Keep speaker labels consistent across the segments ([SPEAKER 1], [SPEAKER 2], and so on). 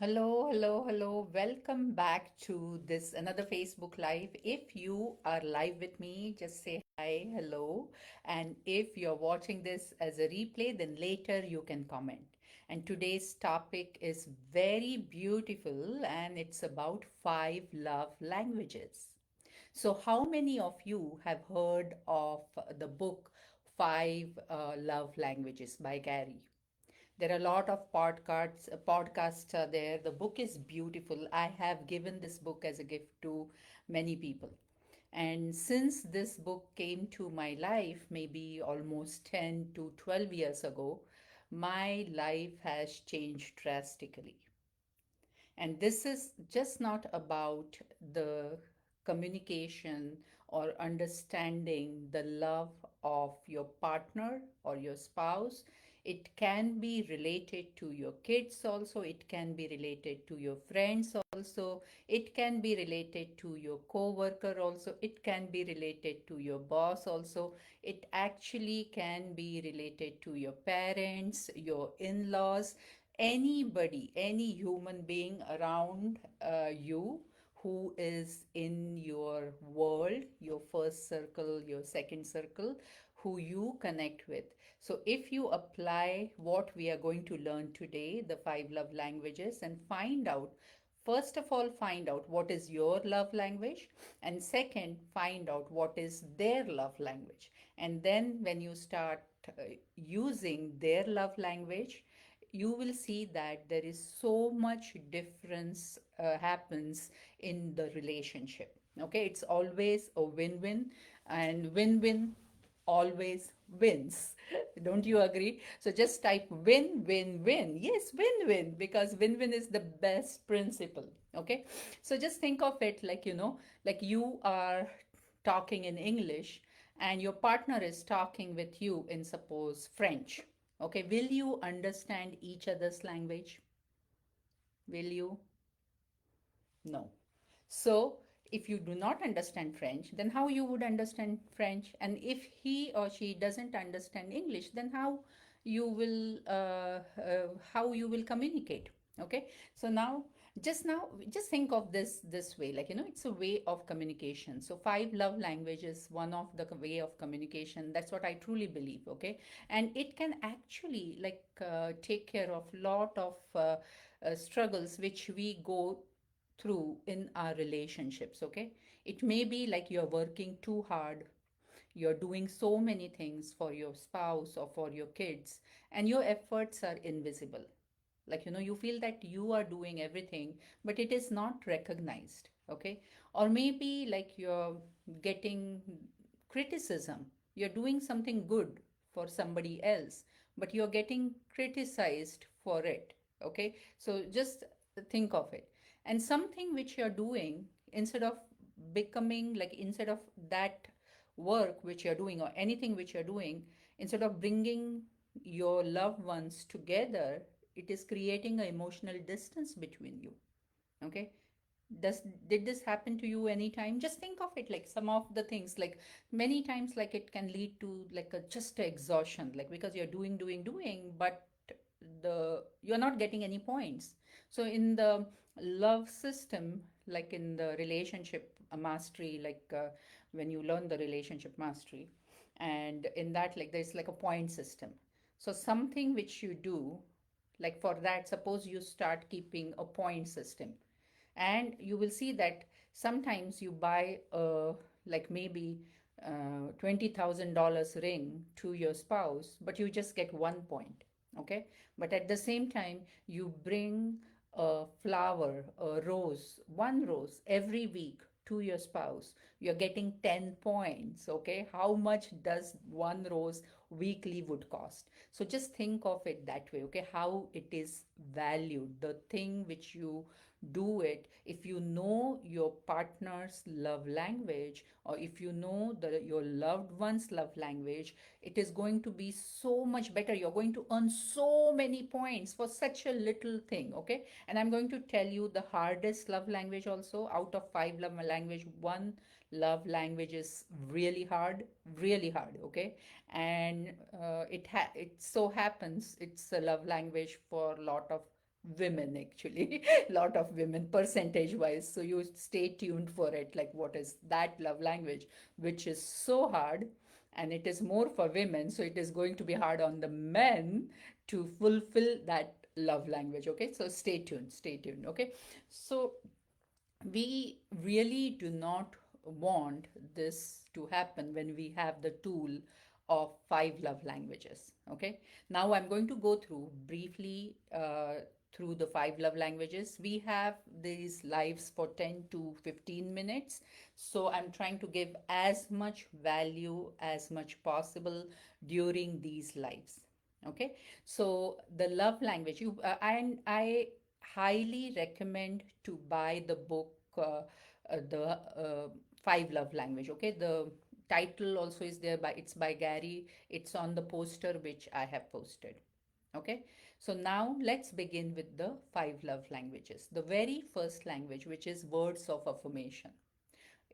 [SPEAKER 1] Hello, hello, hello. Welcome back to this another Facebook Live. If you are live with me, just say hi, hello. And if you're watching this as a replay, then later you can comment. And today's topic is very beautiful and it's about five love languages. So, how many of you have heard of the book Five Love Languages by Gary? There are a lot of podcasts are there. The book is beautiful. I have given this book as a gift to many people. And since this book came to my life, maybe almost 10 to 12 years ago, my life has changed drastically. And this is just not about the communication or understanding the love of your partner or your spouse. It can be related to your kids also, it can be related to your friends also, it can be related to your co-worker also, it can be related to your boss also, it actually can be related to your parents, your in-laws, anybody, any human being around you who is in your world, your first circle, your second circle, who you connect with. So, if you apply what we are going to learn today, the five love languages, and find out, first of all, find out what is your love language, and second, find out what is their love language. And then, when you start using their love language, you will see that there is so much difference happens in the relationship. Okay, it's always a win-win, and win-win always wins. Don't you agree? So just type win win win. Yes, win win, because win win is the best principle. Okay, so just think of it like, like you are talking in English and your partner is talking with you in, suppose, French. Okay, will you understand each other's language? Will you? No. So, if you do not understand French, then how you would understand French? And if he or she doesn't understand English, then how you will communicate? Okay. So just think of this way, like, it's a way of communication. So five love languages, one of the way of communication. That's what I truly believe. Okay, and it can actually like take care of lot of struggles which we go through in our relationships. Okay, it may be like you're working too hard, you're doing so many things for your spouse or for your kids, and your efforts are invisible. Like, you feel that you are doing everything, but it is not recognized. Okay, or maybe like you're getting criticism, you're doing something good for somebody else, but you're getting criticized for it. Okay, so just think of it. And something which you're doing, instead of becoming like, instead of that work which you're doing or anything which you're doing, instead of bringing your loved ones together, it is creating an emotional distance between you. Okay, does did this happen to you anytime? Just think of it, like some of the things, like many times, like it can lead to like a just a exhaustion, like because you're doing, but you're not getting any points. So in the love system, like in the relationship mastery, like when you learn the relationship mastery, and in that, like there's like a point system. So something which you do, like for that, suppose you start keeping a point system, and you will see that sometimes you buy a, like maybe $20,000 ring to your spouse, but you just get 1 point. Okay, but at the same time you bring a flower, a rose, one rose every week to your spouse, you're getting 10 points. Okay, how much does one rose weekly would cost? So just think of it that way. Okay, how it is valued, the thing which you do it. If you know your partner's love language, or if you know your loved one's love language, it is going to be so much better. You're going to earn so many points for such a little thing. Okay, and I'm going to tell you the hardest love language also. Out of five love language, one love language is really hard, really hard. Okay, and it so happens it's a love language for a lot of women actually. Lot of women percentage wise, so you stay tuned for it, like what is that love language, which is so hard, and it is more for women, so it is going to be hard on the men to fulfill that love language. Okay, so stay tuned, stay tuned. Okay, so we really do not want this to happen when we have the tool of five love languages. Okay, now I'm going to go through briefly through the five love languages. We have these lives for 10 to 15 minutes, so I'm trying to give as much value as much possible during these lives. Okay, so the love language, and I highly recommend to buy the book, the five love language. Okay, the title also is there, by it's by Gary. It's on the poster which I have posted. Okay, so now let's begin with the five love languages. The very first language, which is words of affirmation,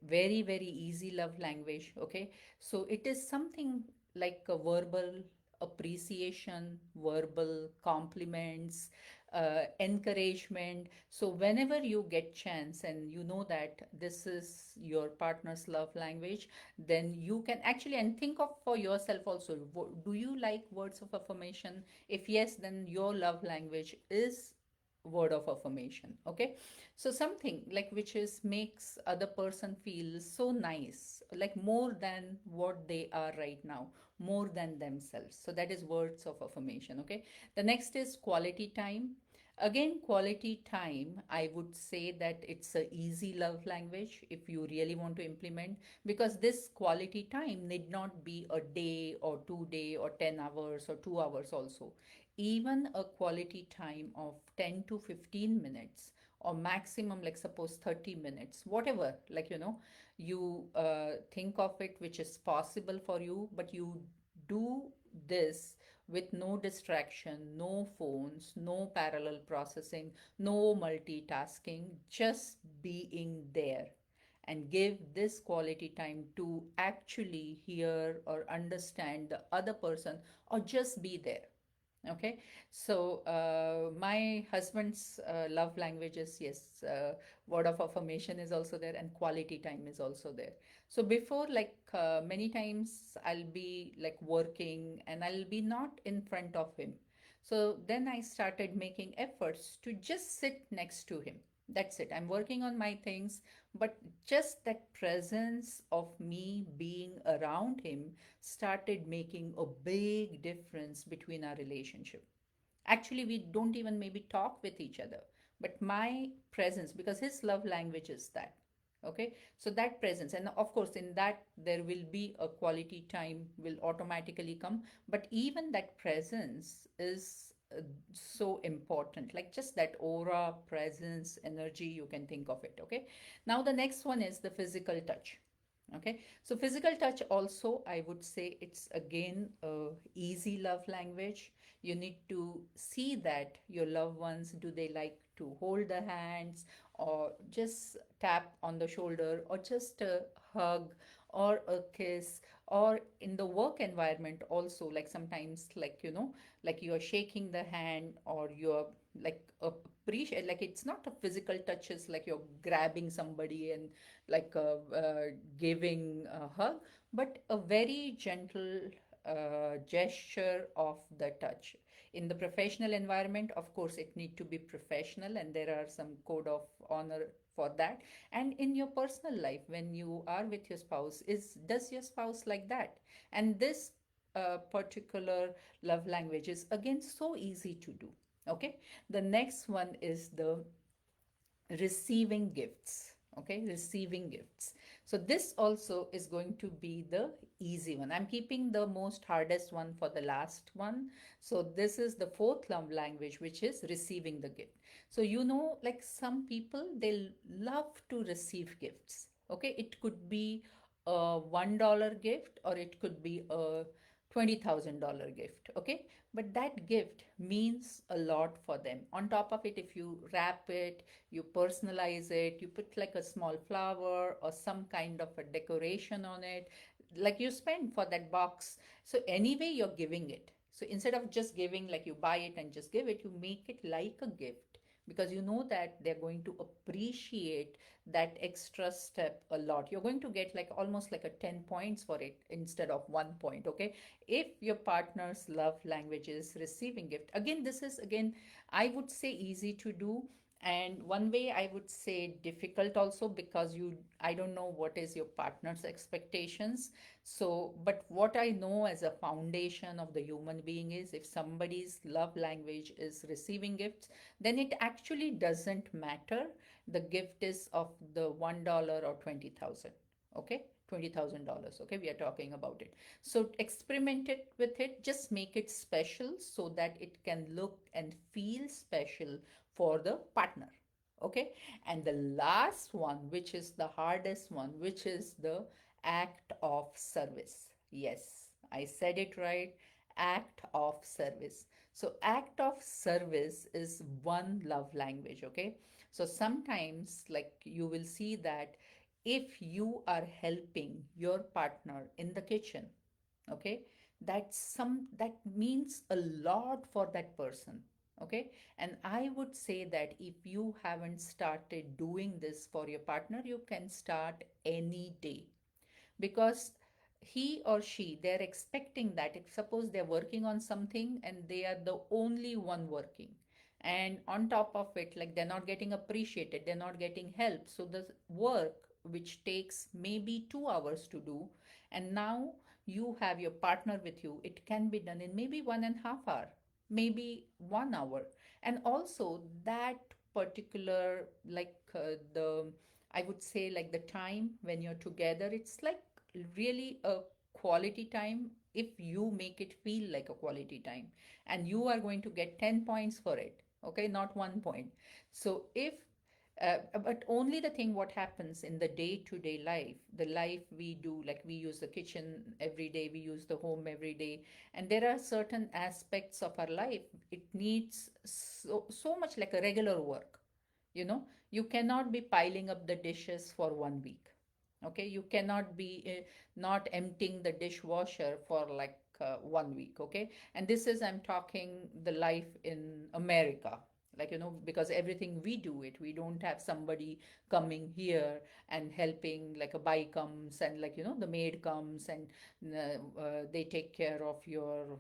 [SPEAKER 1] very very easy love language. Okay, so it is something like a verbal appreciation, verbal compliments, encouragement. So whenever you get chance and you know that this is your partner's love language, then you can actually and think of for yourself also, do you like words of affirmation? If yes, then your love language is word of affirmation. Okay, so something like which is makes other person feel so nice, like more than what they are right now, more than themselves. So that is words of affirmation. Okay, the next is quality time. Again, quality time, I would say that it's a easy love language if you really want to implement, because this quality time need not be a day or 2 day or 10 hours or 2 hours also. Even a quality time of 10 to 15 minutes, or maximum like suppose 30 minutes, whatever, like you think of it which is possible for you, but you do this with no distraction, no phones, no parallel processing, no multitasking, just being there, and give this quality time to actually hear or understand the other person, or just be there. Okay, so my husband's love languages, yes, word of affirmation is also there, and quality time is also there. So before, like many times, I'll be like working and I'll be not in front of him. So then I started making efforts to just sit next to him. That's it. I'm working on my things, but just that presence of me being around him started making a big difference between our relationship. Actually, we don't even maybe talk with each other, but my presence, because his love language is that. Okay, so that presence, and of course in that there will be a quality time will automatically come, but even that presence is so important, like just that aura, presence, energy, you can think of it. Okay, now the next one is the physical touch. Okay, so physical touch also, I would say it's again a easy love language. You need to see that your loved ones, do they like to hold the hands, or just tap on the shoulder, or just a hug, or a kiss, or in the work environment also, like sometimes, like like you're shaking the hand, or you're like appreciate, like it's not a physical touches like you're grabbing somebody and like giving a hug, but a very gentle gesture of the touch. In the professional environment, of course, it need to be professional, and there are some code of honor for that. And in your personal life, when you are with your spouse, is does your spouse like that? And this particular love language is again so easy to do. Okay, the next one is the receiving gifts. Okay, receiving gifts. So this also is going to be the easy one. I'm keeping the most hardest one for the last one. So this is the fourth love language, which is receiving the gift. So like some people, they love to receive gifts. Okay, it could be a $1 gift, or it could be a $20,000 gift. Okay, but that gift means a lot for them. On top of it, if you wrap it, you personalize it, you put like a small flower or some kind of a decoration on it, like you spend for that box. So anyway, you're giving it. So instead of just giving, like you buy it and just give it, you make it like a gift, because you know that they're going to appreciate that extra step a lot. You're going to get like almost like a 10 points for it instead of 1 point. Okay, if your partner's love language is receiving gift, again, this is, again, I would say easy to do, and one way I would say difficult also, because I don't know what is your partner's expectations. So but what I know as a foundation of the human being is, if somebody's love language is receiving gifts, then it actually doesn't matter the gift is of the $1 or 20,000. Okay, $20,000. Okay, we are talking about it. So experiment it with it, just make it special so that it can look and feel special for the partner. Okay, and the last one, which is the hardest one, which is the act of service. Yes, I said it right. Act of service. So act of service is one love language. Okay, so sometimes, like, you will see that if you are helping your partner in the kitchen, okay, that means a lot for that person. Okay, and I would say that if you haven't started doing this for your partner, you can start any day, because he or she, they're expecting that, if suppose they're working on something and they are the only one working, and on top of it, like, they're not getting appreciated, they're not getting help, so the work which takes maybe 2 hours to do, and now you have your partner with you, it can be done in maybe 1.5 hour, maybe 1 hour. And also that particular, like, the I would say, like, the time when you're together, it's like really a quality time, if you make it feel like a quality time, and you are going to get 10 points for it. Okay, not 1 point. So if but only the thing, what happens in the day to day life, the life we do, like, we use the kitchen every day, we use the home every day, and there are certain aspects of our life, it needs so much like a regular work. You cannot be piling up the dishes for 1 week. Okay, you cannot be not emptying the dishwasher for like 1 week. Okay, and this is, I'm talking the life in America, like, because everything we do it, we don't have somebody coming here and helping, like a bike comes and, like, the maid comes and they take care of your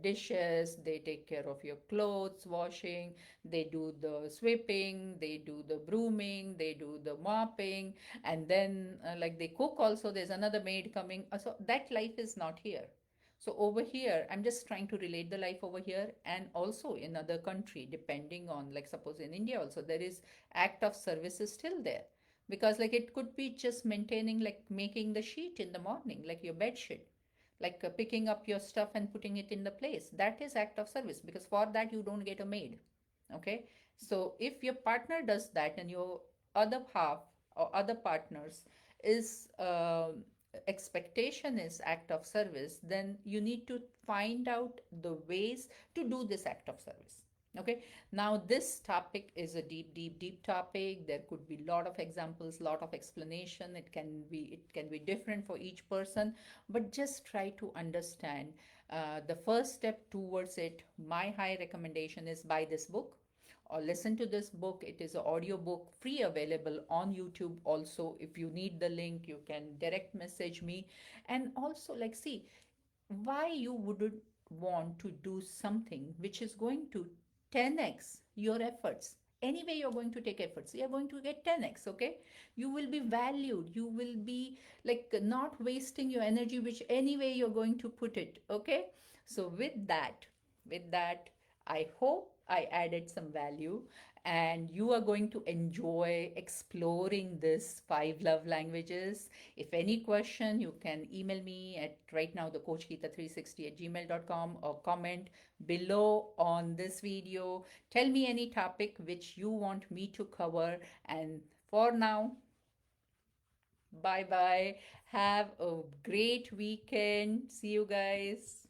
[SPEAKER 1] dishes, they take care of your clothes washing, they do the sweeping, they do the brooming, they do the mopping, and then like, they cook also, there's another maid coming. So that life is not here. So over here, I'm just trying to relate the life over here, and also in other country, depending on, like, suppose in India also, there is act of service is still there, because, like, it could be just maintaining, like, making the sheet in the morning, like your bed sheet, like picking up your stuff and putting it in the place. That is act of service, because for that you don't get a maid. Okay, so if your partner does that, and your other half or other partners is expectation is act of service, then you need to find out the ways to do this act of service. Okay, now this topic is a deep, deep, deep topic. There could be a lot of examples, lot of explanation. It can be different for each person, but just try to understand the first step towards it. My high recommendation is buy this book or listen to this book. It is an audio book, free, available on YouTube also. If you need the link, you can direct message me. And also, like, see, why you wouldn't want to do something which is going to 10x your efforts. Anyway, you're going to take efforts, you're going to get 10x. Okay, you will be valued, you will be, like, not wasting your energy, which anyway you're going to put it. Okay, so with that, I hope I added some value, and you are going to enjoy exploring this 5 love languages. If any question, you can email me at right now, the coachgeeta360 @gmail.com, or comment below on this video. Tell me any topic which you want me to cover. And for now, bye bye. Have a great weekend. See you guys.